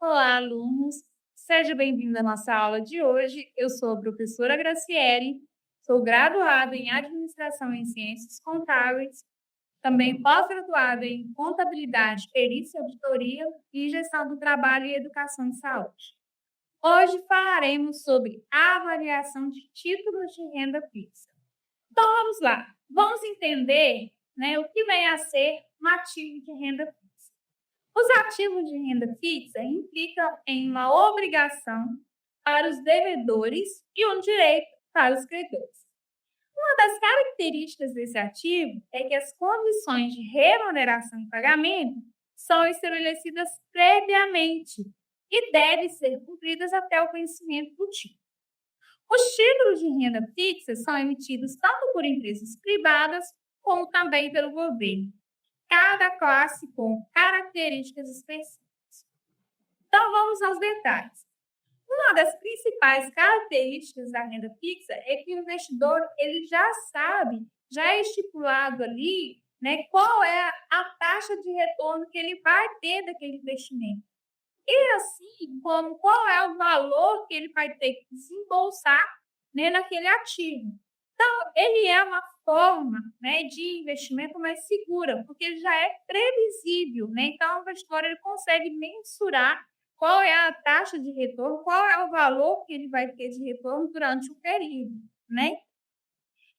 Olá, alunos! Seja bem-vindo à nossa aula de hoje. Eu sou a professora Graciele, sou graduada em Administração em Ciências Contábeis, também pós-graduada em Contabilidade, Perícia e Auditoria e Gestão do Trabalho e Educação em Saúde. Hoje falaremos sobre a avaliação de títulos de renda fixa. Então, vamos lá. Vamos entender, o que vem a ser um ativo de renda fixa. Os ativos de renda fixa implicam em uma obrigação para os devedores e um direito para os credores. Uma das características desse ativo é que as condições de remuneração e pagamento são estabelecidas previamente e devem ser cumpridas até o vencimento do título. Os títulos de renda fixa são emitidos tanto por empresas privadas como também pelo governo, cada classe com características específicas. Então, vamos aos detalhes. Uma das principais características da renda fixa é que o investidor ele já sabe, já é estipulado ali, qual é a taxa de retorno que ele vai ter daquele investimento. E assim como qual é o valor que ele vai ter que desembolsar, naquele ativo. Então, ele é uma forma, de investimento mais segura, porque ele já é previsível, Então, o investidor ele consegue mensurar qual é a taxa de retorno, qual é o valor que ele vai ter de retorno durante o período,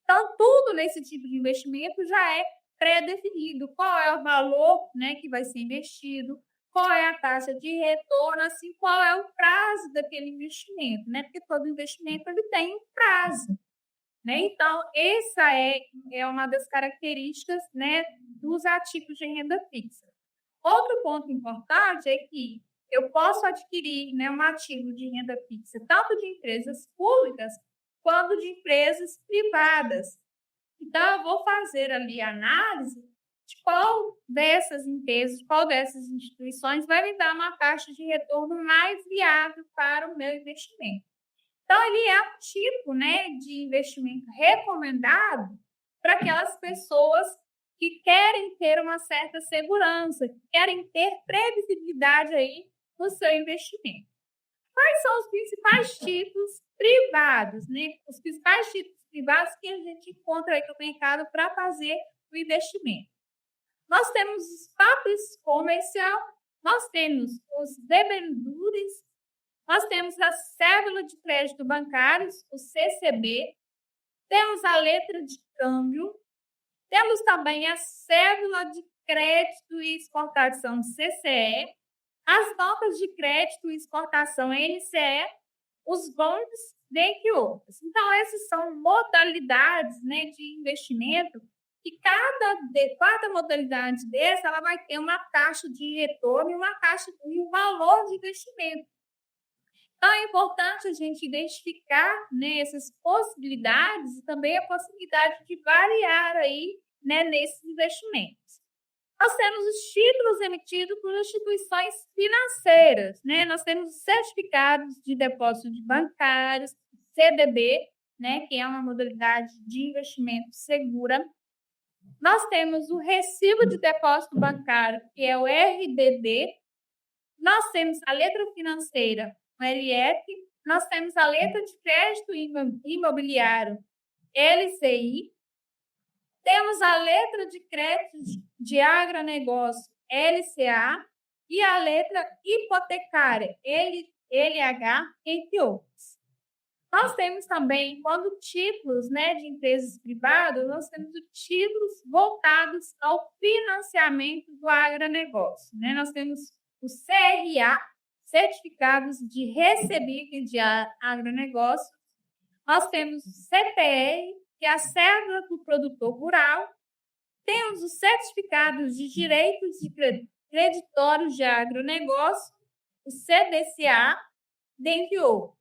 Então, tudo nesse tipo de investimento já é pré-definido. Qual é o valor, que vai ser investido, qual é a taxa de retorno, assim, qual é o prazo daquele investimento, Porque todo investimento ele tem um prazo. Então, essa é uma das características dos ativos de renda fixa. Outro ponto importante é que eu posso adquirir um ativo de renda fixa tanto de empresas públicas quanto de empresas privadas. Então, eu vou fazer ali a análise de qual dessas empresas, qual dessas instituições vai me dar uma taxa de retorno mais viável para o meu investimento. Então, ele é um tipo, de investimento recomendado para aquelas pessoas que querem ter uma certa segurança, que querem ter previsibilidade aí no seu investimento. Quais são os principais títulos privados, Os principais títulos privados que a gente encontra aí no mercado para fazer o investimento. Nós temos os papéis comercial, nós temos os debêntures, nós temos a cédula de crédito bancários, o CCB, temos a letra de câmbio, temos também a cédula de crédito e exportação CCE, as notas de crédito e exportação NCE, os bonds, dentre outras. Então, essas são modalidades de investimento e cada modalidade dessa ela vai ter uma taxa de retorno e um valor de investimento. Então, é importante a gente identificar essas possibilidades e também a possibilidade de variar aí, nesses investimentos. Nós temos os títulos emitidos por instituições financeiras, Nós temos os certificados de depósito de bancários, CDB, que é uma modalidade de investimento segura. Nós temos o recibo de depósito bancário, que é o RDD. Nós temos a letra financeira, o LF, nós temos a letra de crédito imobiliário, LCI, temos a letra de crédito de agronegócio, LCA, e a letra hipotecária, LH, entre outros. Nós temos também, quando títulos de empresas privadas, nós temos os títulos voltados ao financiamento do agronegócio. Nós temos o CRA, Certificados de Recebíveis de Agronegócio. Nós temos o CPR, que é a cédula do produtor rural. Temos os certificados de direitos de creditórios de agronegócio, o CDCA, dentre outros.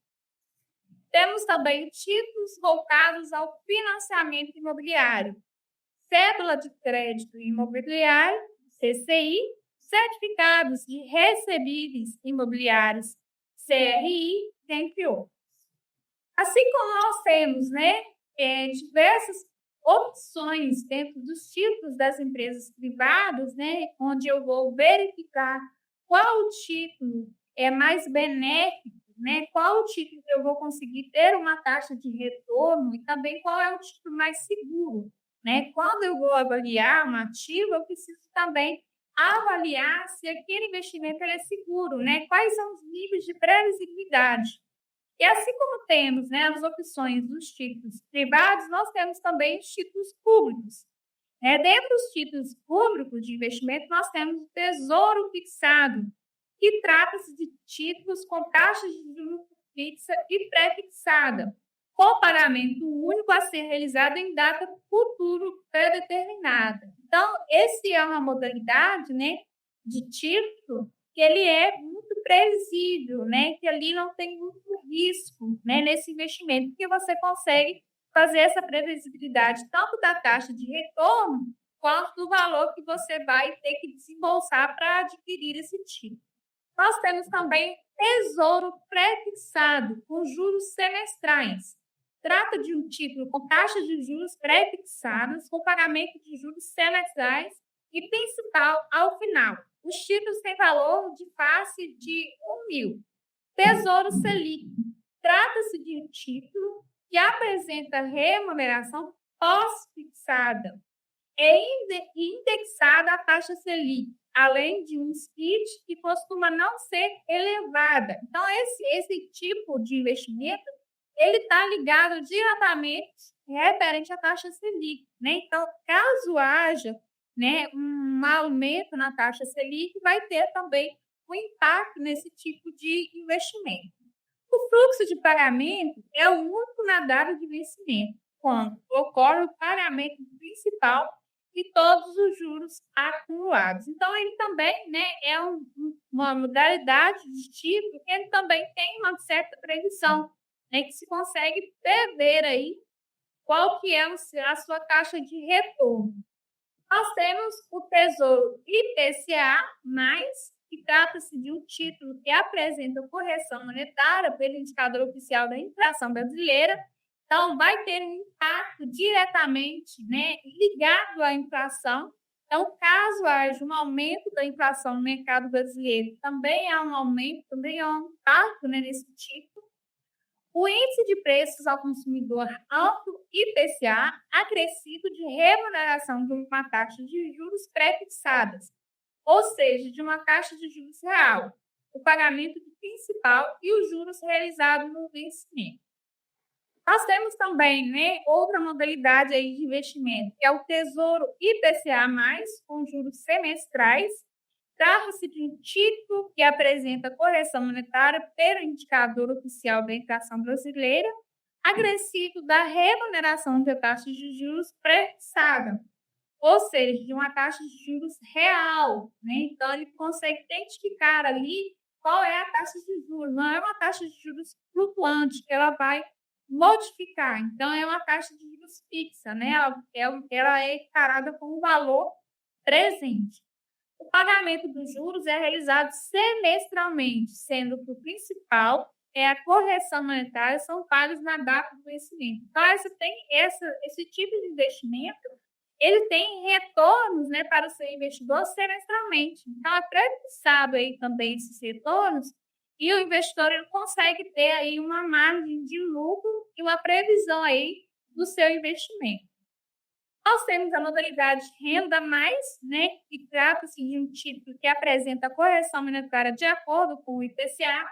Temos também títulos voltados ao financiamento imobiliário, cédula de crédito imobiliário, CCI, certificados de recebíveis imobiliários, CRI, dentre outros. Assim como nós temos diversas opções dentro dos títulos das empresas privadas, onde eu vou verificar qual o título é mais benéfico, né? Qual o título que eu vou conseguir ter uma taxa de retorno e também qual é o título mais seguro, né? Quando eu vou avaliar um ativo, eu preciso também avaliar se aquele investimento ele é seguro, né? Quais são os níveis de previsibilidade. E assim como temos, né, as opções dos títulos privados, nós temos também os títulos públicos. Dentro dos títulos públicos de investimento, nós temos o Tesouro Fixado, que trata-se de títulos com taxas de juros fixa e pré-fixada, com pagamento único a ser realizado em data futura pré-determinada. Então, esse é uma modalidade, né, de título que ele é muito previsível, né, que ali não tem muito risco, né, nesse investimento, porque você consegue fazer essa previsibilidade tanto da taxa de retorno quanto do valor que você vai ter que desembolsar para adquirir esse título. Nós temos também Tesouro Pré-fixado, com juros semestrais. Trata de um título com taxas de juros pré-fixadas, com pagamento de juros semestrais e principal ao final. Os títulos têm valor de face de 1.000. Tesouro Selic. Trata-se de um título que apresenta remuneração pós-fixada e indexada à taxa Selic, além de um split que costuma não ser elevada. Então, esse tipo de investimento, ele está ligado diretamente referente à taxa Selic, né? Então, caso haja, né, um aumento na taxa Selic, vai ter também um impacto nesse tipo de investimento. O fluxo de pagamento é o único na data de vencimento, quando ocorre o pagamento principal e todos os juros acumulados. Então, ele também, né, é uma modalidade de tipo que ele também tem uma certa previsão, né, que se consegue prever aí qual que é a sua taxa de retorno. Nós temos o Tesouro IPCA+, que trata-se de um título que apresenta correção monetária pelo indicador oficial da inflação brasileira. Então, vai ter um impacto diretamente, né, ligado à inflação. Então, caso haja um aumento da inflação no mercado brasileiro, também há um aumento, também há um impacto, né, nesse título. O índice de preços ao consumidor alto IPCA acrescido de remuneração de uma taxa de juros pré-fixadas, ou seja, de uma taxa de juros real, o pagamento do principal e os juros realizados no vencimento. Nós temos também, né, outra modalidade aí de investimento, que é o Tesouro IPCA+, com juros semestrais. Trata-se de um título que apresenta correção monetária pelo indicador oficial da inflação brasileira, acrescido da remuneração da taxa de juros pré-fixada, ou seja, de uma taxa de juros real, né? Então, ele consegue identificar ali qual é a taxa de juros. Não é uma taxa de juros flutuante, que ela vai modificar. Então, é uma taxa de juros fixa, né? Ela é encarada como um valor presente. O pagamento dos juros é realizado semestralmente, sendo que o principal é a correção monetária, são pagos na data do vencimento. Então, esse tipo de investimento, ele tem retornos, né, para o seu investidor semestralmente. Então, é pré-fixado aí também esses retornos e o investidor ele consegue ter aí uma margem de lucro e uma previsão aí do seu investimento. Nós temos a modalidade renda mais, né, que trata-se de um título que apresenta correção monetária de acordo com o IPCA,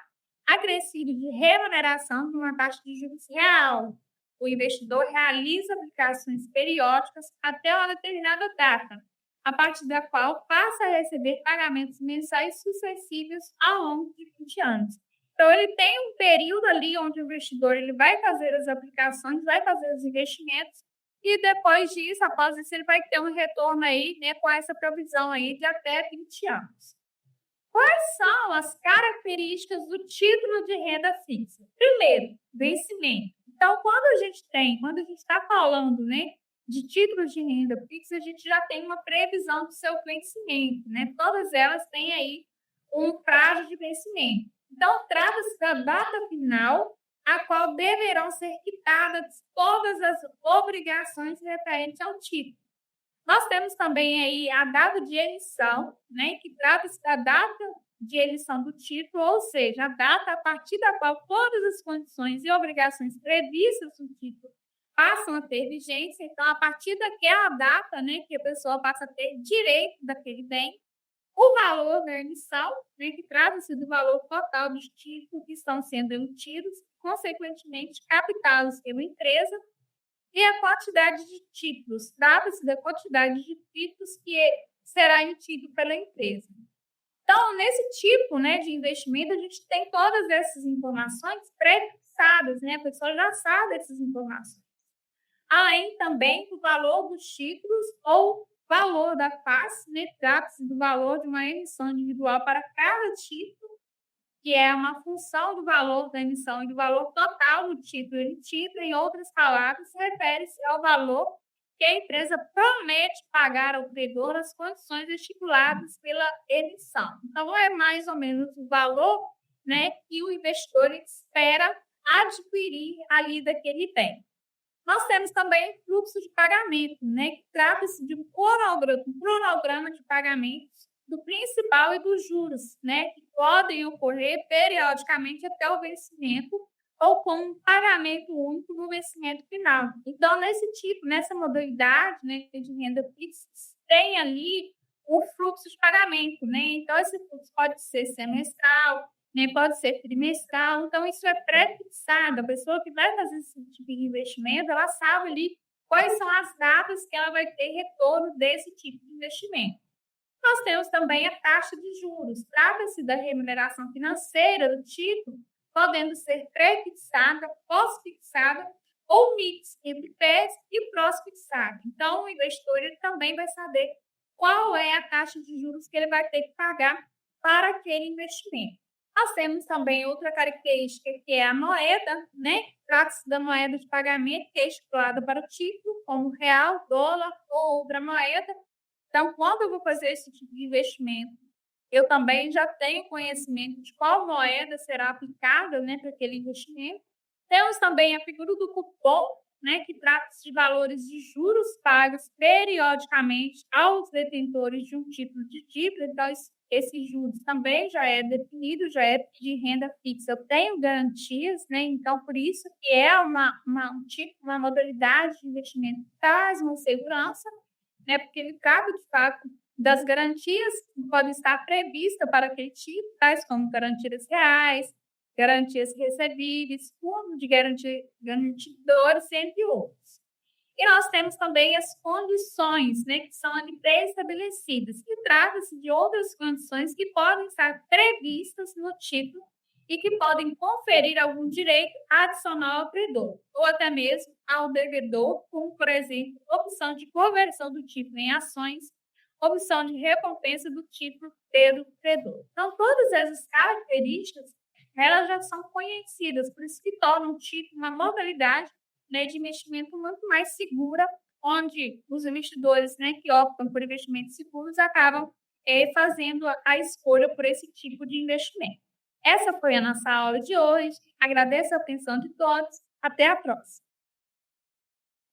acrescido de remuneração de uma taxa de juros real. O investidor realiza aplicações periódicas até uma determinada data, a partir da qual passa a receber pagamentos mensais sucessivos ao longo de 20 anos. Então, ele tem um período ali onde o investidor ele vai fazer as aplicações, vai fazer os investimentos, e depois disso, após isso, ele vai ter um retorno aí, né, com essa provisão aí de até 20 anos. Quais são as características do título de renda fixa? Primeiro, vencimento. Então, quando a gente está falando, né, de títulos de renda fixa, a gente já tem uma previsão do seu vencimento, né? Todas elas têm aí um prazo de vencimento. Então, trata-se da data final a qual deverão ser quitadas todas as obrigações referentes ao título. Nós temos também aí a data de emissão, né, que trata-se da data de emissão do título, ou seja, a data a partir da qual todas as condições e obrigações previstas no título passam a ter vigência. Então, a partir daquela data, né, que a pessoa passa a ter direito daquele bem, o valor da emissão, né, que trata-se do valor total dos títulos que estão sendo emitidos, consequentemente captados pela empresa, e a quantidade de títulos, trata-se da quantidade de títulos que será emitido pela empresa. Então, nesse tipo, né, de investimento, a gente tem todas essas informações pré-fixadas, né? A pessoa já sabe essas informações. Além também do valor dos títulos ou valor da face, né? Trata-se do valor de uma emissão individual para cada título, que é uma função do valor da emissão e do valor total do título emitido. Em outras palavras, refere-se ao valor que a empresa promete pagar ao credor nas condições estipuladas pela emissão. Então, é mais ou menos o valor, né, que o investidor espera adquirir ali daquele bem. Nós temos também fluxo de pagamento, né, que trata-se de um cronograma de pagamentos do principal e dos juros, né, que podem ocorrer periodicamente até o vencimento ou com um pagamento único no vencimento final. Então, nessa modalidade, né, de renda fixa, tem ali o fluxo de pagamento, né? Então, esse fluxo pode ser semestral, né, pode ser trimestral. Então, isso é pré-fixado. A pessoa que vai fazer esse tipo de investimento, ela sabe ali quais são as datas que ela vai ter retorno desse tipo de investimento. Nós temos também a taxa de juros. Trata-se da remuneração financeira do título, podendo ser pré-fixada, pós-fixada ou mix entre pré e pós-fixada. Então, o investidor ele também vai saber qual é a taxa de juros que ele vai ter que pagar para aquele investimento. Nós temos também outra característica, que é a moeda, né? Trata-se da moeda de pagamento, que é estipulada para o título, como real, dólar ou outra moeda. Então, quando eu vou fazer esse tipo de investimento, eu também já tenho conhecimento de qual moeda será aplicada, né, para aquele investimento. Temos também a figura do cupom, né, que trata-se de valores de juros pagos periodicamente aos detentores de um título de dívida. Então, esses juros também já é definido, já é de renda fixa. Eu tenho garantias, né? Então, por isso que é uma modalidade de investimento que traz uma segurança, né? Porque ele trata, de fato, das garantias que podem estar previstas para aquele título, tais como garantias reais, garantias recebíveis, fundo de garantidores, entre outros. E nós temos também as condições, né, que são ali pré-estabelecidas, que trata-se de outras condições que podem estar previstas no título e que podem conferir algum direito adicional ao credor, ou até mesmo ao devedor, como, por exemplo, opção de conversão do título em ações, opção de recompensa do título pelo credor. Então, todas essas características, elas já são conhecidas, por isso que tornam o título uma modalidade, né, de investimento muito mais segura, onde os investidores, né, que optam por investimentos seguros acabam fazendo a escolha por esse tipo de investimento. Essa foi a nossa aula de hoje. Agradeço a atenção de todos. Até a próxima.